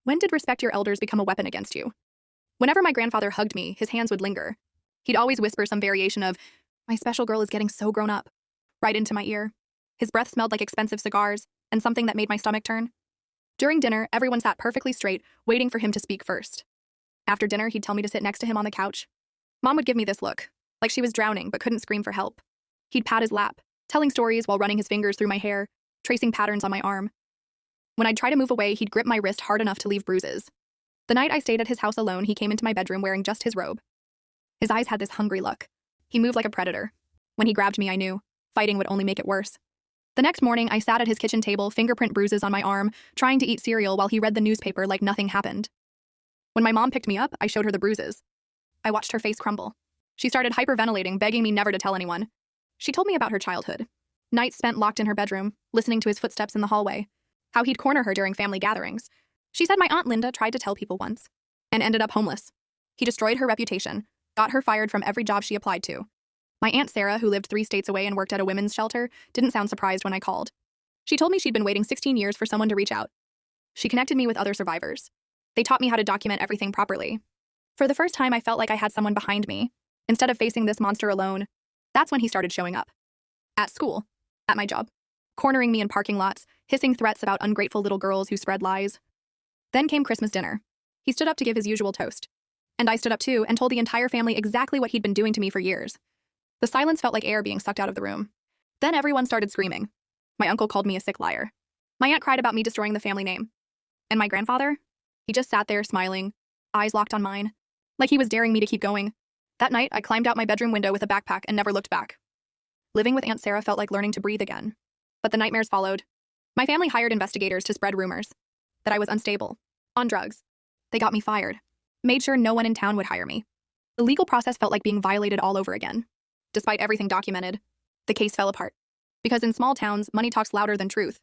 When did respect your elders become a weapon against you? Whenever my grandfather hugged me, his hands would linger. He'd always whisper some variation of, "My special girl is getting so grown up," right into my ear. His breath smelled like expensive cigars and something that made my stomach turn. During dinner, everyone sat perfectly straight, waiting for him to speak first. After dinner, he'd tell me to sit next to him on the couch. Mom would give me this look, like she was drowning but couldn't scream for help. He'd pat his lap, telling stories while running his fingers through my hair, tracing patterns on my arm. When I'd try to move away, he'd grip my wrist hard enough to leave bruises. The night I stayed at his house alone, he came into my bedroom wearing just his robe. His eyes had this hungry look. He moved like a predator. When he grabbed me, I knew fighting would only make it worse. The next morning, I sat at his kitchen table, fingerprint bruises on my arm, trying to eat cereal while he read the newspaper like nothing happened. When my mom picked me up, I showed her the bruises. I watched her face crumble. She started hyperventilating, begging me never to tell anyone. She told me about her childhood. Nights spent locked in her bedroom, listening to his footsteps in the hallway. How he'd corner her during family gatherings. She said my Aunt Linda tried to tell people once, and ended up homeless. He destroyed her reputation, got her fired from every job she applied to. My Aunt Sarah, who lived 3 states away and worked at a women's shelter, didn't sound surprised when I called. She told me she'd been waiting 16 years for someone to reach out. She connected me with other survivors. They taught me how to document everything properly. For the first time, I felt like I had someone behind me, instead of facing this monster alone. That's when he started showing up. At school, at my job, cornering me in parking lots, hissing threats about ungrateful little girls who spread lies. Then came Christmas dinner. He stood up to give his usual toast. And I stood up too and told the entire family exactly what he'd been doing to me for years. The silence felt like air being sucked out of the room. Then everyone started screaming. My uncle called me a sick liar. My aunt cried about me destroying the family name. And my grandfather? He just sat there smiling, eyes locked on mine, like he was daring me to keep going. That night, I climbed out my bedroom window with a backpack and never looked back. Living with Aunt Sarah felt like learning to breathe again. But the nightmares followed. My family hired investigators to spread rumors that I was unstable, on drugs. They got me fired, made sure no one in town would hire me. The legal process felt like being violated all over again. Despite everything documented, the case fell apart. Because in small towns, money talks louder than truth.